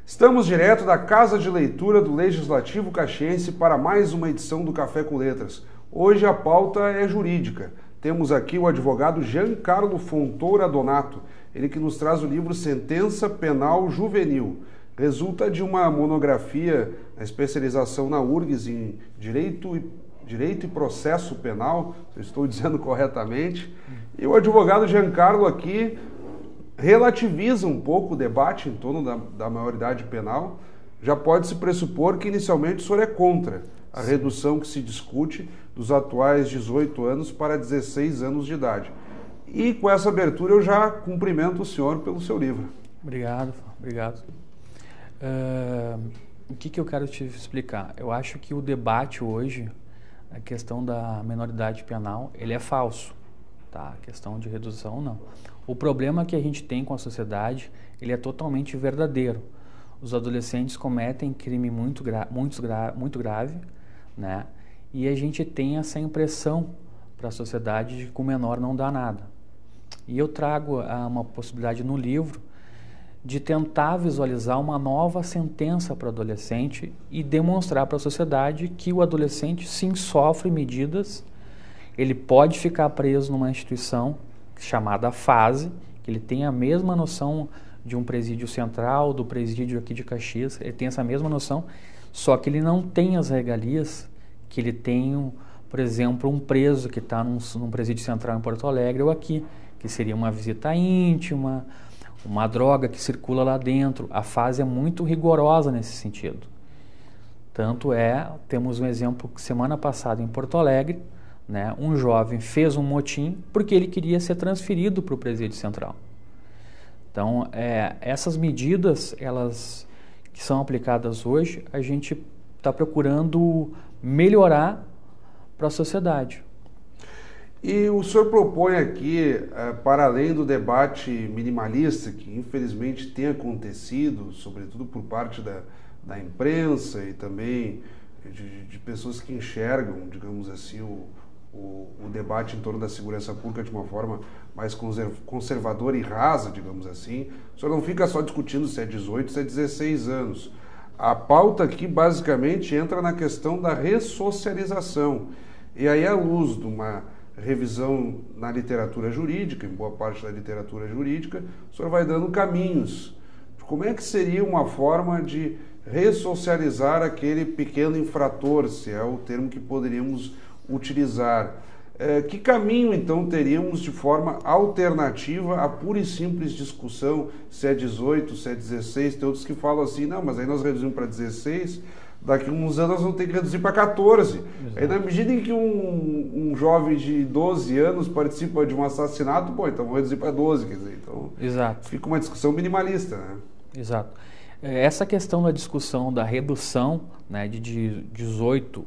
Estamos direto da Casa de Leitura do Legislativo Caxiense para mais uma edição do Café com Letras. Hoje a pauta é jurídica. Temos aqui o advogado Giancarlo Fontoura Donato, ele que nos traz o livro Sentença Penal Juvenil. Resulta de uma monografia, a especialização na URGS em Direito e Processo Penal, se eu estou dizendo corretamente. E o advogado Giancarlo aqui relativiza um pouco o debate em torno da maioridade penal. Já pode-se pressupor que inicialmente o senhor é contra a redução que se discute dos atuais 18 anos para 16 anos de idade. E com essa abertura eu já cumprimento o senhor pelo seu livro. Obrigado. O que eu quero te explicar? Eu acho que o debate hoje, a questão da menoridade penal, ele é falso, tá? A questão de redução, não. O problema que a gente tem com a sociedade, ele é totalmente verdadeiro. Os adolescentes cometem crime muito grave, né? E a gente tem essa impressão para a sociedade de que o menor não dá nada. E eu trago uma possibilidade no livro de tentar visualizar uma nova sentença para o adolescente e demonstrar para a sociedade que o adolescente sim sofre medidas, ele pode ficar preso numa instituição chamada FASE, que ele tem a mesma noção de um presídio central, do presídio aqui de Caxias, ele tem essa mesma noção, só que ele não tem as regalias que ele tem, por exemplo, um preso que está num presídio central em Porto Alegre ou aqui, que seria uma visita íntima, uma droga que circula lá dentro. A FASE é muito rigorosa nesse sentido. Tanto temos um exemplo que semana passada em Porto Alegre, né, um jovem fez um motim porque ele queria ser transferido para o presídio central. Então, essas medidas, elas que são aplicadas hoje, a gente está procurando melhorar para a sociedade. E o senhor propõe aqui, para além do debate minimalista, que infelizmente tem acontecido, sobretudo por parte da imprensa e também de pessoas que enxergam, digamos assim, o debate em torno da segurança pública de uma forma mais conservadora e rasa, digamos assim. O senhor não fica só discutindo se é 18, se é 16 anos. A pauta aqui basicamente entra na questão da ressocialização. E aí, à luz de uma revisão na literatura jurídica, em boa parte da literatura jurídica, o senhor vai dando caminhos. Como é que seria uma forma de ressocializar aquele pequeno infrator, se é o termo que poderíamos utilizar? Que caminho, então, teríamos de forma alternativa à pura e simples discussão se é 18, se é 16? Tem outros que falam assim, não, mas aí nós reduzimos para 16, daqui a uns anos nós vamos ter que reduzir para 14. Exato. Aí, na medida em que um jovem de 12 anos participa de um assassinato, então vamos reduzir para 12, quer dizer, então Exato. Fica uma discussão minimalista, né? Exato. Essa questão da discussão da redução, né, de 18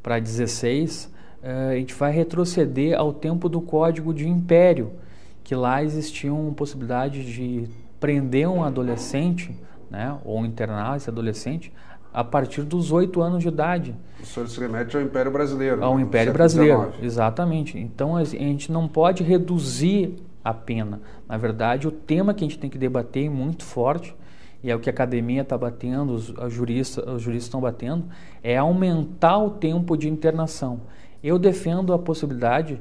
para 16, a gente vai retroceder ao tempo do Código de Império, que lá existia uma possibilidade de prender um adolescente, né, ou internar esse adolescente a partir dos 8 anos de idade. O senhor se remete ao Império Brasileiro. Ao Império Brasileiro, exatamente. Então a gente não pode reduzir a pena. Na verdade, o tema que a gente tem que debater muito forte, e é o que a academia está batendo, os juristas estão batendo, é aumentar o tempo de internação. Eu defendo a possibilidade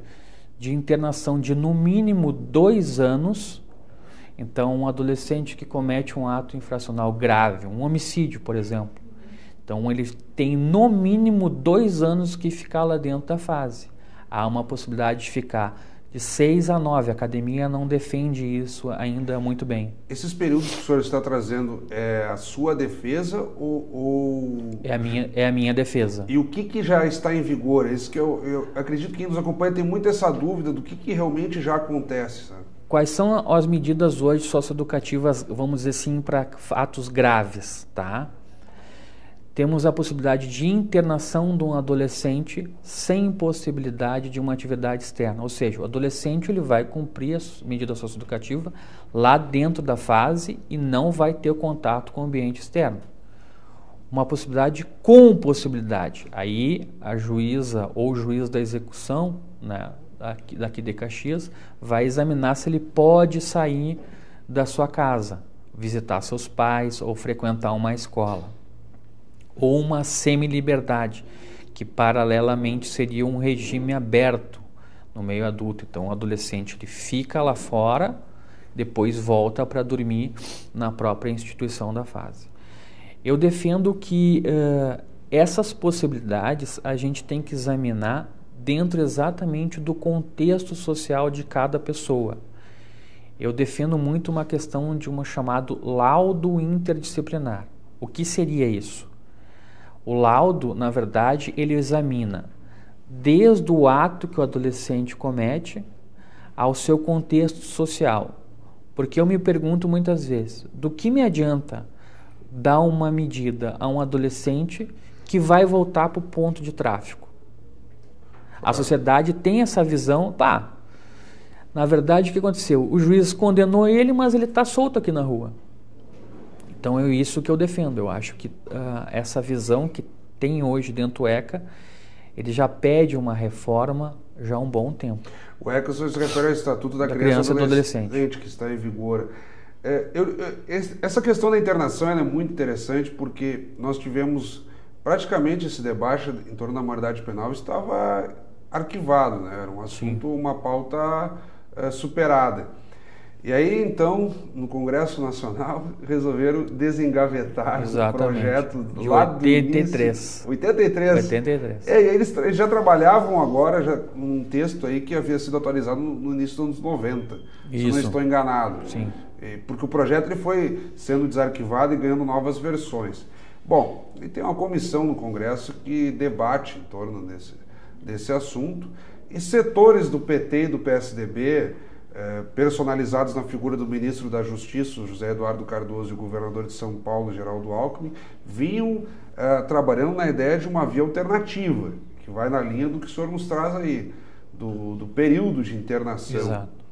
de internação de no mínimo 2 anos. Então, um adolescente que comete um ato infracional grave, um homicídio, por exemplo, então ele tem no mínimo 2 anos que ficar lá dentro da FASE. Há uma possibilidade de ficar de 6 a 9. A academia não defende isso ainda muito bem. Esses períodos que o senhor está trazendo é a sua defesa ou... É a minha defesa. E o que já está em vigor? Esse que eu acredito que quem nos acompanha tem muito essa dúvida do que realmente já acontece, sabe? Quais são as medidas hoje socioeducativas, vamos dizer assim, para atos graves, tá? Temos a possibilidade de internação de um adolescente sem possibilidade de uma atividade externa. Ou seja, o adolescente ele vai cumprir a medida socioeducativa lá dentro da FASE e não vai ter contato com o ambiente externo. uma possibilidade com possibilidade. Aí a juíza ou o juiz da execução, né, daqui de Caxias, vai examinar se ele pode sair da sua casa, visitar seus pais ou frequentar uma escola. Ou uma semi-liberdade, que paralelamente seria um regime aberto no meio adulto. Então o adolescente ele fica lá fora, depois volta para dormir na própria instituição da fase. Eu defendo que essas possibilidades a gente tem que examinar dentro exatamente do contexto social de cada pessoa. Eu defendo muito uma questão de um chamado laudo interdisciplinar. O que seria isso? O laudo, na verdade, ele examina desde o ato que o adolescente comete ao seu contexto social. Porque eu me pergunto muitas vezes, do que me adianta dar uma medida a um adolescente que vai voltar para o ponto de tráfico? A sociedade tem essa visão, na verdade o que aconteceu? O juiz condenou ele, mas ele está solto aqui na rua. Então é isso que eu defendo. Eu acho que essa visão que tem hoje dentro do ECA, ele já pede uma reforma já há um bom tempo. O ECA se refere ao Estatuto da Criança e do Adolescente, que está em vigor. Essa questão da internação é muito interessante porque nós tivemos praticamente esse debate em torno da maioridade penal estava arquivado, né? Era um assunto, uma pauta superada. E aí, então, no Congresso Nacional, resolveram desengavetar o projeto de lá 83. 83. 83. E aí eles já trabalhavam agora num texto aí que havia sido atualizado no início dos anos 90. Se eu não estou enganado. Sim. Porque o projeto ele foi sendo desarquivado e ganhando novas versões. Bom, e tem uma comissão no Congresso que debate em torno desse assunto. E setores do PT e do PSDB, personalizados na figura do ministro da Justiça, José Eduardo Cardoso, e o governador de São Paulo, Geraldo Alckmin, vinham trabalhando na ideia de uma via alternativa, que vai na linha do que o senhor nos traz aí, do período de internação. Exato.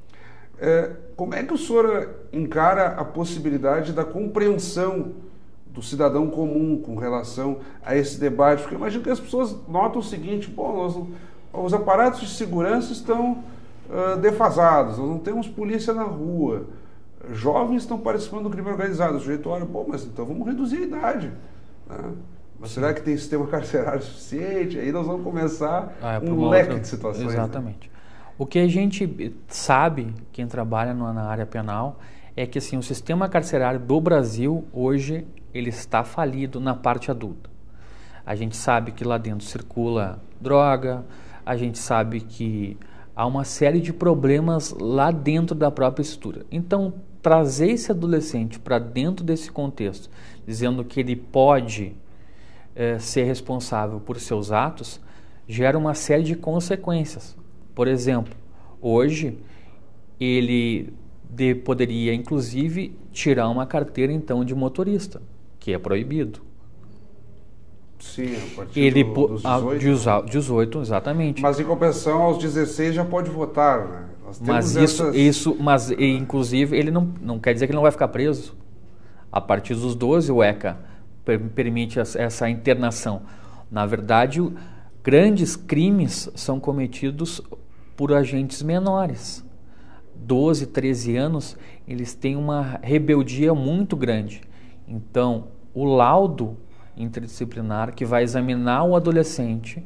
Como é que o senhor encara a possibilidade da compreensão do cidadão comum com relação a esse debate? Porque eu imagino que as pessoas notam o seguinte, os aparatos de segurança estão defasados, nós não temos polícia na rua, jovens estão participando do crime organizado, o sujeito olha, mas então vamos reduzir a idade, né? Mas será que tem sistema carcerário suficiente? Aí nós vamos começar um leque de situações. Exatamente. Né? O que a gente sabe, quem trabalha na área penal, é que assim, o sistema carcerário do Brasil hoje ele está falido na parte adulta. A gente sabe que lá dentro circula droga, a gente sabe que há uma série de problemas lá dentro da própria estrutura. Então, trazer esse adolescente para dentro desse contexto, dizendo que ele pode ser responsável por seus atos, gera uma série de consequências. Por exemplo, hoje ele poderia, inclusive, tirar uma carteira então de motorista, que é proibido. Sim, a partir dos 18. 18, exatamente. Mas em compensação, aos 16 já pode votar, né? Mas inclusive ele não quer dizer que ele não vai ficar preso. A partir dos 12 o ECA permite essa internação. Na verdade, grandes crimes são cometidos por agentes menores. 12, 13 anos, eles têm uma rebeldia muito grande. Então, o laudo interdisciplinar que vai examinar o adolescente,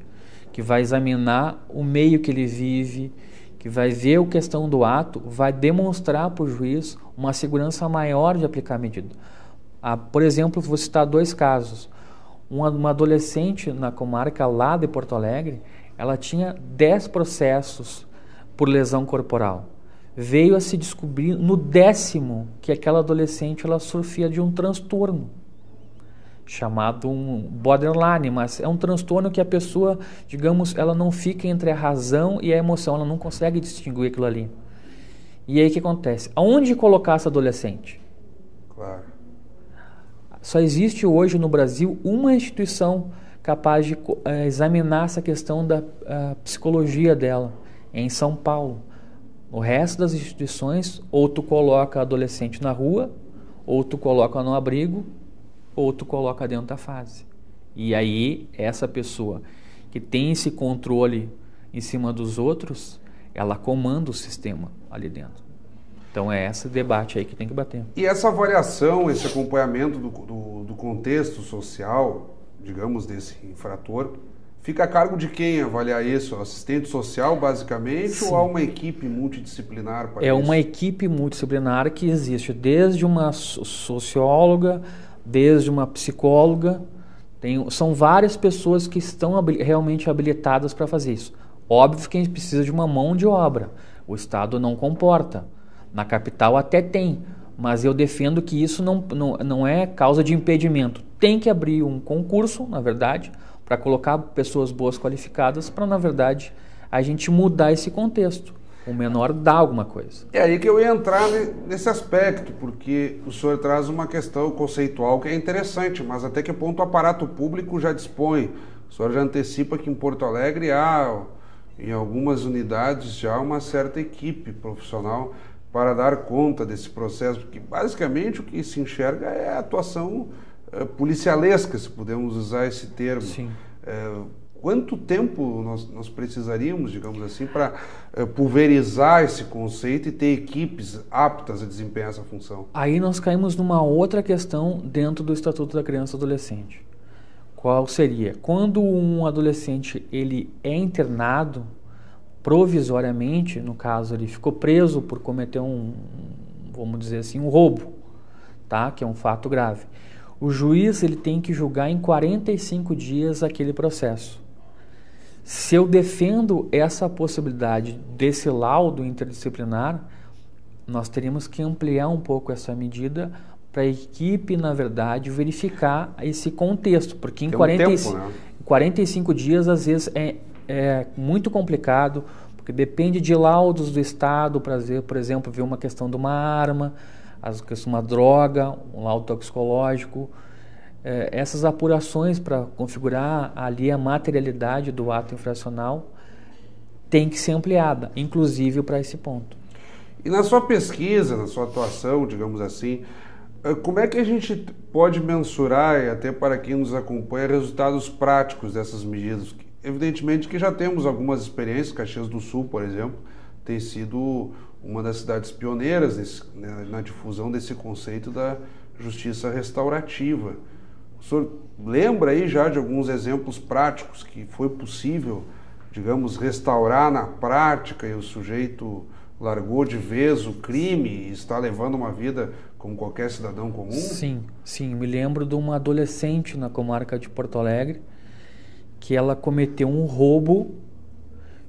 que vai examinar o meio que ele vive, que vai ver a questão do ato, vai demonstrar para o juiz uma segurança maior de aplicar a medida. Por exemplo, vou citar 2 casos. Uma adolescente na comarca lá de Porto Alegre, ela tinha 10 processos por lesão corporal. Veio a se descobrir no 10º que aquela adolescente ela sofria de um transtorno chamado um borderline, mas é um transtorno que a pessoa, digamos, ela não fica entre a razão e a emoção, ela não consegue distinguir aquilo ali. E aí o que acontece? Aonde colocar essa adolescente? Claro. Só existe hoje no Brasil uma instituição capaz de examinar essa questão da psicologia dela, em São Paulo. O resto das instituições, ou tu coloca adolescente na rua, ou tu coloca no abrigo, ou tu coloca dentro da fase. E aí, essa pessoa que tem esse controle em cima dos outros, ela comanda o sistema ali dentro. Então é esse debate aí que tem que bater. E essa avaliação, esse acompanhamento do contexto social, digamos, desse infrator, fica a cargo de quem avaliar isso? O assistente social, basicamente, Sim. ou há uma equipe multidisciplinar para isso? É uma equipe multidisciplinar que existe desde uma socióloga, desde uma psicóloga. São várias pessoas que estão realmente habilitadas para fazer isso. Óbvio que a gente precisa de uma mão de obra. O Estado não comporta. Na capital até tem, mas eu defendo que isso não é causa de impedimento. Tem que abrir um concurso, na verdade, para colocar pessoas boas qualificadas para, na verdade, a gente mudar esse contexto. O menor dá alguma coisa. É aí que eu ia entrar nesse aspecto, porque o senhor traz uma questão conceitual que é interessante, mas até que ponto o aparato público já dispõe? O senhor já antecipa que em Porto Alegre há, em algumas unidades, já uma certa equipe profissional para dar conta desse processo, porque basicamente o que se enxerga é a atuação policialesca, se podemos usar esse termo. Sim. Quanto tempo nós precisaríamos, digamos assim, para pulverizar esse conceito e ter equipes aptas a desempenhar essa função? Aí nós caímos numa outra questão dentro do Estatuto da Criança e Adolescente. Qual seria? Quando um adolescente ele é internado provisoriamente, no caso ele ficou preso por cometer vamos dizer assim, um roubo, tá? Que é um fato grave. O juiz ele tem que julgar em 45 dias aquele processo. Se eu defendo essa possibilidade desse laudo interdisciplinar, nós teríamos que ampliar um pouco essa medida para a equipe, na verdade, verificar esse contexto, porque em 45 dias, às vezes, é muito complicado, porque depende de laudos do Estado, para ver, por exemplo, ver uma questão de uma arma, uma droga, um laudo toxicológico. Essas apurações para configurar ali a materialidade do ato infracional tem que ser ampliada, inclusive para esse ponto. E na sua pesquisa, na sua atuação, digamos assim, como é que a gente pode mensurar, e até para quem nos acompanha, resultados práticos dessas medidas? Evidentemente que já temos algumas experiências, Caxias do Sul, por exemplo, tem sido uma das cidades pioneiras na difusão desse conceito da justiça restaurativa. O senhor lembra aí já de alguns exemplos práticos que foi possível, digamos, restaurar na prática e o sujeito largou de vez o crime e está levando uma vida como qualquer cidadão comum? Sim. Me lembro de uma adolescente na comarca de Porto Alegre que ela cometeu um roubo,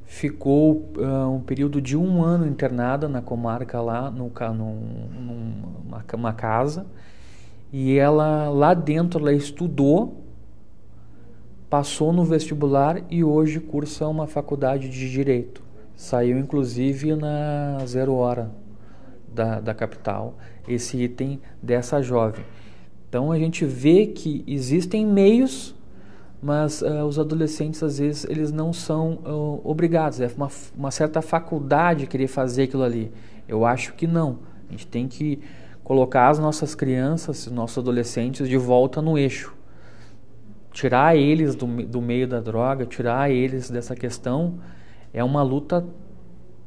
ficou um período de 1 ano internada na comarca lá, numa casa, e ela lá dentro ela estudou, passou no vestibular e hoje cursa uma faculdade de Direito. Saiu inclusive na 0 hora da capital, esse item dessa jovem. Então a gente vê que existem meios, mas os adolescentes às vezes eles não são obrigados, é uma certa faculdade querer fazer aquilo ali. Eu acho que não, a gente tem que colocar as nossas crianças, nossos adolescentes de volta no eixo, tirar eles do meio da droga, tirar eles dessa questão. É uma luta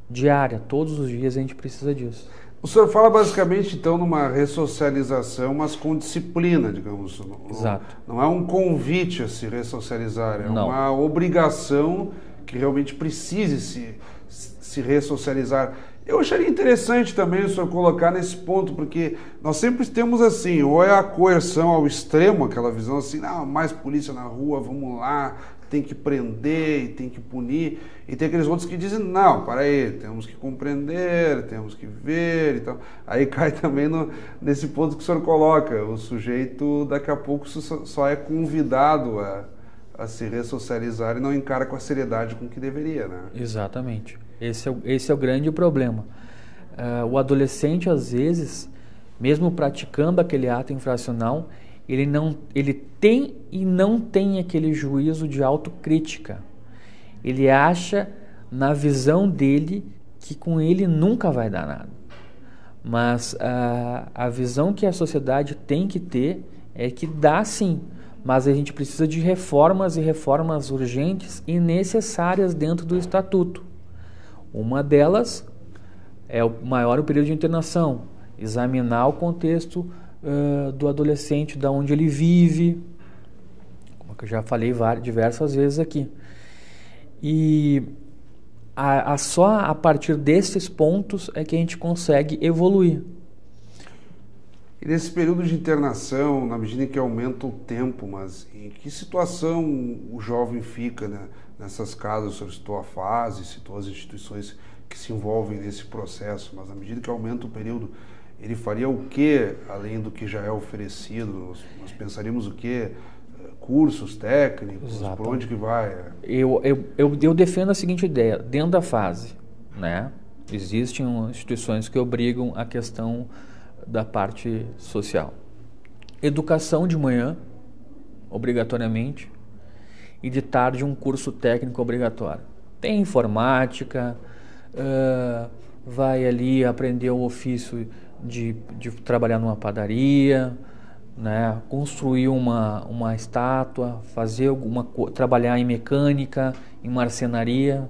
diária, todos os dias a gente precisa disso. O senhor fala basicamente, então, numa ressocialização, mas com disciplina, digamos. Exato. Não é um convite a se ressocializar, é uma obrigação que realmente precise se ressocializar. Eu acharia interessante também o senhor colocar nesse ponto, porque nós sempre temos assim, ou é a coerção ao extremo, aquela visão assim, não, mais polícia na rua, vamos lá, tem que prender e tem que punir, e tem aqueles outros que dizem, não, para aí, temos que compreender, temos que ver e tal. Aí cai também nesse ponto que o senhor coloca, o sujeito daqui a pouco só é convidado a se ressocializar e não encara com a seriedade com que deveria, né? Exatamente. Esse é o grande problema. O adolescente, às vezes, mesmo praticando aquele ato infracional, ele tem e não tem aquele juízo de autocrítica. Ele acha, na visão dele, que com ele nunca vai dar nada. Mas a visão que a sociedade tem que ter é que dá sim, mas a gente precisa de reformas e reformas urgentes e necessárias dentro do estatuto. Uma delas é o maior período de internação, examinar o contexto do adolescente, da onde ele vive, como eu já falei diversas vezes aqui. E só a partir desses pontos é que a gente consegue evoluir. E nesse período de internação, na medida em que aumenta o tempo, mas em que situação o jovem fica, né? Nessas casas? O senhor citou a fase, citou as instituições que se envolvem nesse processo, mas na medida que aumenta o período, ele faria o que além do que já é oferecido? Nós pensaríamos o que? Cursos técnicos? Exato. Por onde que vai? Eu defendo a seguinte ideia: dentro da fase, né, existem instituições que obrigam a questão da parte social. Educação de manhã, obrigatoriamente, e de tarde um curso técnico obrigatório. Tem informática, vai ali aprender o ofício de trabalhar numa padaria, né, construir uma estátua, trabalhar em mecânica, em marcenaria,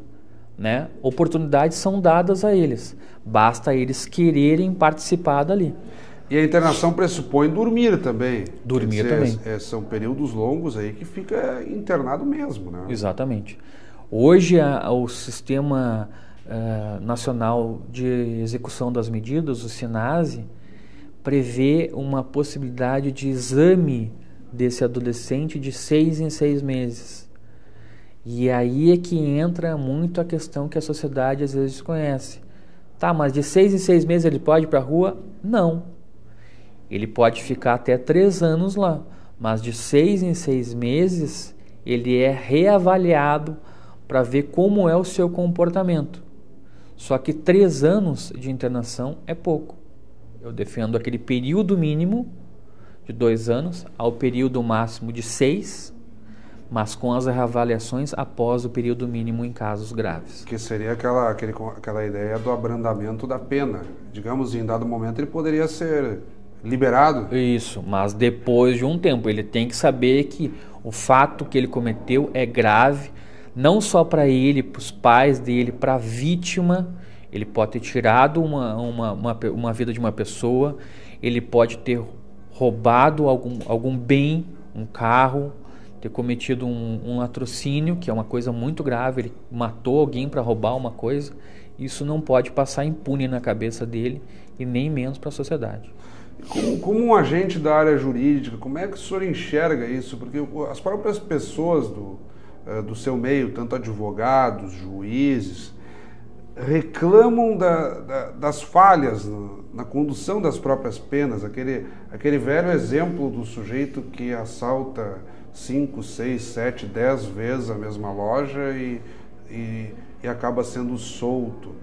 né? Oportunidades são dadas a eles, basta eles quererem participar dali. E a internação pressupõe dormir também. Dormir também. São períodos longos aí que fica internado mesmo, né? Exatamente. Hoje o Sistema Nacional de Execução das Medidas, o SINASE, prevê uma possibilidade de exame desse adolescente de 6 em 6 meses. E aí é que entra muito a questão que a sociedade às vezes desconhece. Tá, mas de 6 em 6 meses ele pode ir para a rua? Não. Ele pode ficar até 3 anos lá, mas de 6 em 6 meses ele é reavaliado para ver como é o seu comportamento. Só que 3 anos de internação é pouco. Eu defendo aquele período mínimo de 2 anos ao período máximo de 6, mas com as reavaliações após o período mínimo em casos graves. Que seria aquela ideia do abrandamento da pena. Digamos, em dado momento ele poderia ser liberado. Isso, mas depois de um tempo ele tem que saber que o fato que ele cometeu é grave, não só para ele, para os pais dele, para a vítima. Ele pode ter tirado uma vida de uma pessoa, ele pode ter roubado algum bem, um carro, ter cometido um latrocínio, que é uma coisa muito grave, ele matou alguém para roubar uma coisa. Isso não pode passar impune na cabeça dele e nem menos para a sociedade. Como um agente da área jurídica, como é que o senhor enxerga isso? Porque as próprias pessoas do seu meio, tanto advogados, juízes, reclamam das falhas na condução das próprias penas. Aquele velho exemplo do sujeito que assalta 5, 6, 7, 10 vezes a mesma loja e acaba sendo solto.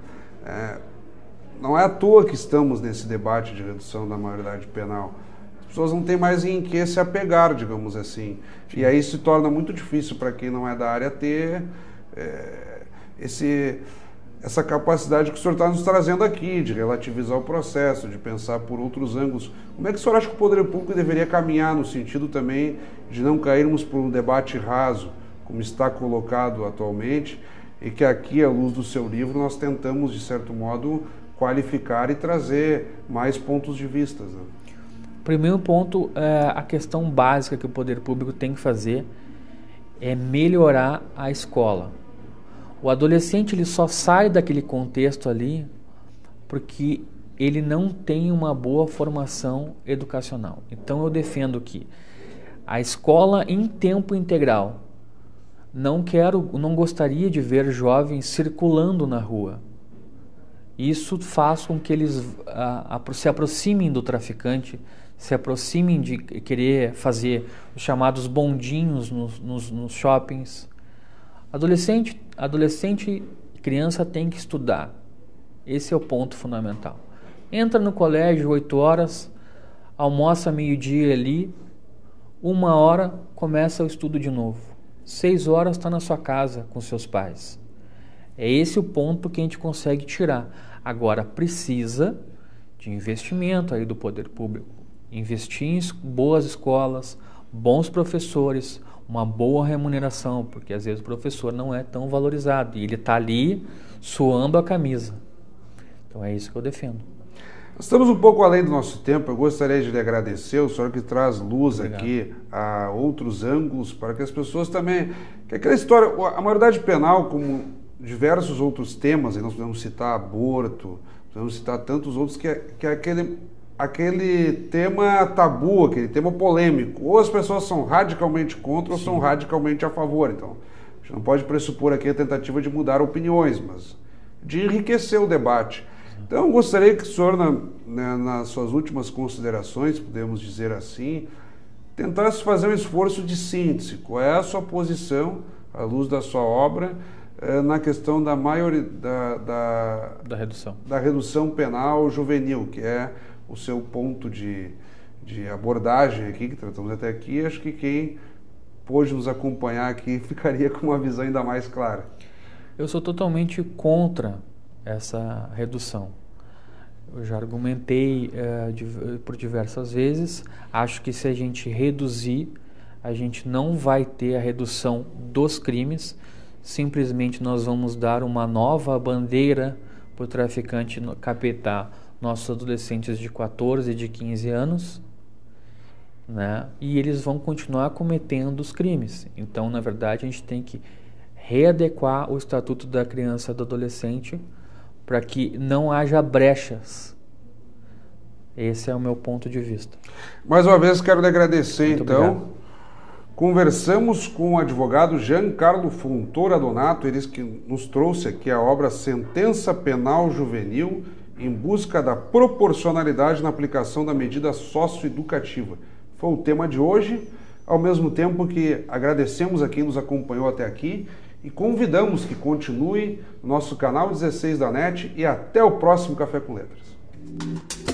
Não é à toa que estamos nesse debate de redução da maioridade penal. As pessoas não têm mais em que se apegar, digamos assim. Sim. E aí se torna muito difícil para quem não é da área ter essa capacidade que o senhor está nos trazendo aqui, de relativizar o processo, de pensar por outros ângulos. Como é que o senhor acha que o poder público deveria caminhar no sentido também de não cairmos por um debate raso, como está colocado atualmente, e que aqui, à luz do seu livro, nós tentamos, de certo modo, qualificar e trazer mais pontos de vista, né? Primeiro ponto, a questão básica que o poder público tem que fazer é melhorar a escola. O adolescente ele só sai daquele contexto ali porque ele não tem uma boa formação educacional. Então eu defendo que a escola em tempo integral, não gostaria de ver jovens circulando na rua. Isso faz com que eles se aproximem do traficante, se aproximem de querer fazer os chamados bondinhos nos shoppings. Adolescente, criança tem que estudar. Esse é o ponto fundamental. Entra no colégio 8 horas, almoça meio-dia ali, 1 hora começa o estudo de novo. 6 horas está na sua casa com seus pais. É esse o ponto que a gente consegue tirar. Agora precisa de investimento aí do poder público. Investir em boas escolas, bons professores, uma boa remuneração, porque às vezes o professor não é tão valorizado e ele está ali suando a camisa. Então é isso que eu defendo. Estamos um pouco além do nosso tempo. Eu gostaria de lhe agradecer, o senhor que traz luz Obrigado. aqui a outros ângulos para que as pessoas também... Que aquela história, a maioridade penal, como diversos outros temas, e nós podemos citar aborto, podemos citar tantos outros, que é aquele tema tabu, aquele tema polêmico. Ou as pessoas são radicalmente contra ou são radicalmente a favor. Então, a gente não pode pressupor aqui a tentativa de mudar opiniões, mas de enriquecer o debate. Então, gostaria que o senhor, nas suas últimas considerações, podemos dizer assim, tentasse fazer um esforço de síntese. Qual é a sua posição, à luz da sua obra, na questão da redução penal juvenil, que é o seu ponto de abordagem aqui, que tratamos até aqui. Acho que quem pôde nos acompanhar aqui ficaria com uma visão ainda mais clara. Eu sou totalmente contra essa redução. Eu já argumentei por diversas vezes. Acho que se a gente reduzir, a gente não vai ter a redução dos crimes. Simplesmente nós vamos dar uma nova bandeira para o traficante capetar nossos adolescentes de 14 e de 15 anos, né? E eles vão continuar cometendo os crimes. Então, na verdade, a gente tem que readequar o Estatuto da Criança e do Adolescente para que não haja brechas. Esse é o meu ponto de vista. Mais uma vez, quero lhe agradecer. Muito então. obrigado. Conversamos com o advogado Giancarlo Fontoura Donato, ele que nos trouxe aqui a obra Sentença Penal Juvenil em busca da proporcionalidade na aplicação da medida socioeducativa. Foi o tema de hoje, ao mesmo tempo que agradecemos a quem nos acompanhou até aqui e convidamos que continue no nosso canal 16 da NET e até o próximo Café com Letras.